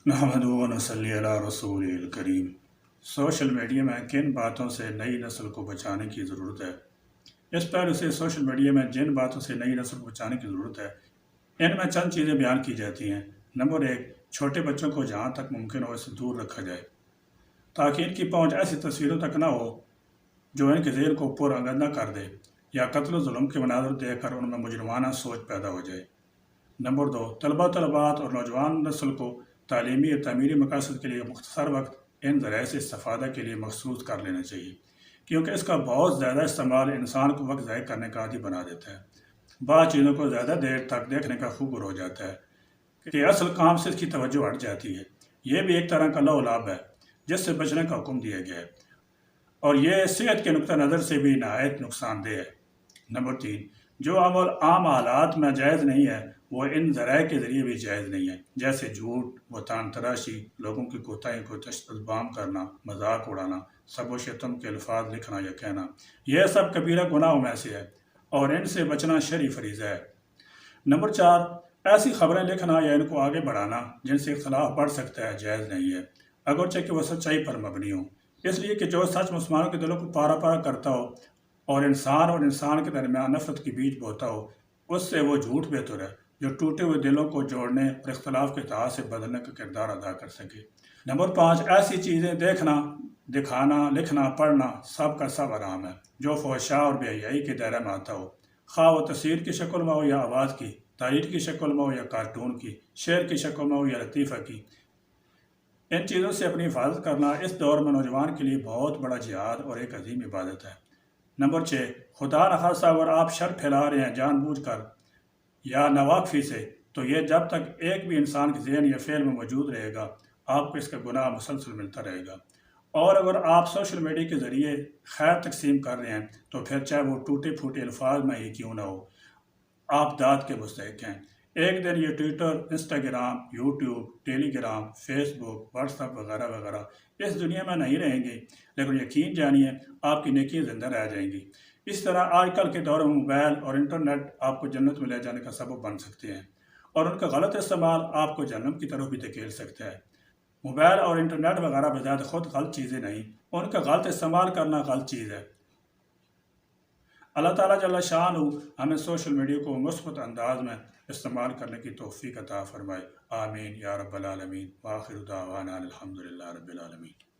نحمدہ و نصلی علی رسول الکریم۔ سوشل میڈیا میں کن باتوں سے نئی نسل کو بچانے کی ضرورت ہے؟ اس پہلو سے سوشل میڈیا میں جن باتوں سے نئی نسل کو بچانے کی ضرورت ہے ان میں چند چیزیں بیان کی جاتی ہیں۔ نمبر 1، چھوٹے بچوں کو جہاں تک ممکن ہو اس سے دور رکھا جائے تاکہ ان کی پہنچ ایسی تصویروں تک نہ ہو جو ان کے ذہن کو پرامداد کر دے یا قتل و ظلم کے مناظر دیکھ کر ان میں مجرمانہ سوچ پیدا ہو جائے۔ نمبر 2، طلبات اور نوجوان نسل کو تعلیمی اور تعمیری مقاصد کے لیے مختصر وقت ان ذرائع سے استفادہ کے لیے مخصوص کر لینا چاہیے، کیونکہ اس کا بہت زیادہ استعمال انسان کو وقت ضائع کرنے کا عادی بنا دیتا ہے۔ بعض چیزوں کو زیادہ دیر تک دیکھنے کا خوب ہو جاتا ہے کہ اصل کام سے اس کی توجہ ہٹ جاتی ہے۔ یہ بھی ایک طرح کا لعب ہے جس سے بچنے کا حکم دیا گیا ہے، اور یہ صحت کے نقطہ نظر سے بھی نہایت نقصان دہ ہے۔ نمبر 3، جو عمل عام حالات میں جائز نہیں ہے وہ ان ذرائع کے ذریعے بھی جائز نہیں ہے، جیسے جھوٹ، بہتان تراشی، لوگوں کی کوتاہی کو تشدد کرنا، مذاق اڑانا، سب و شتم کے الفاظ لکھنا یا کہنا۔ یہ سب کبیرہ گناہوں میں سے ہے اور ان سے بچنا شرعی فریضہ ہے۔ نمبر 4، ایسی خبریں لکھنا یا ان کو آگے بڑھانا جن سے اختلاف بڑھ سکتا ہے جائز نہیں ہے، اگرچہ کہ وہ سچائی پر مبنی ہوں، اس لیے کہ جو سچ مسلمانوں کے دلوں کو پارا پارا کرتا ہو اور انسان کے درمیان نفرت کے بیج بوتا ہو، اس سے وہ جھوٹ بہتر ہے جو ٹوٹے ہوئے دلوں کو جوڑنے اور اختلاف کے اتحاد سے بدلنے کا کردار ادا کر سکے۔ نمبر 5، ایسی چیزیں دیکھنا، دکھانا، لکھنا، پڑھنا سب کا سب حرام ہے جو فحشاء اور بے حیائی کے دائرے میں آتا ہو، خواہ وہ تصویر کی شکل میں ہو یا آواز کی، تحریر کی شکل میں ہو یا کارٹون کی، شعر کی شکل میں ہو یا لطیفہ کی۔ ان چیزوں سے اپنی حفاظت کرنا اس دور میں نوجوان کے لیے بہت بڑا جہاد اور ایک عظیم عبادت ہے۔ نمبر 6، خدا نخواستہ اگر آپ شر پھیلا رہے ہیں جان بوجھ کر یا ناواقفی سے، تو یہ جب تک ایک بھی انسان کے ذہن یا فعل میں موجود رہے گا آپ کو اس کا گناہ مسلسل ملتا رہے گا۔ اور اگر آپ سوشل میڈیا کے ذریعے خیر تقسیم کر رہے ہیں تو پھر چاہے وہ ٹوٹے پھوٹے الفاظ میں ہی کیوں نہ ہو، آپ داد کے مستحق ہیں۔ ایک دن یہ ٹویٹر، انسٹاگرام، یوٹیوب، ٹیلی گرام، فیس بک، واٹس ایپ وغیرہ وغیرہ اس دنیا میں نہیں رہیں گے، لیکن یقین جانیے آپ کی نیکیاں زندہ رہ جائیں گی۔ اس طرح آج کل کے دور میں موبائل اور انٹرنیٹ آپ کو جنت میں لے جانے کا سبب بن سکتے ہیں، اور ان کا غلط استعمال آپ کو جہنم کی طرف بھی دھکیل سکتا ہے۔ موبائل اور انٹرنیٹ وغیرہ بذات خود غلط چیزیں نہیں، ان کا غلط استعمال کرنا غلط چیز ہے۔ اللہ تعالیٰ جل شانہ ہمیں سوشل میڈیا کو مثبت انداز میں استعمال کرنے کی توفیق عطا فرمائے۔ آمین یا رب العالمین۔ وآخر دعوانا الحمدللہ رب العالمین۔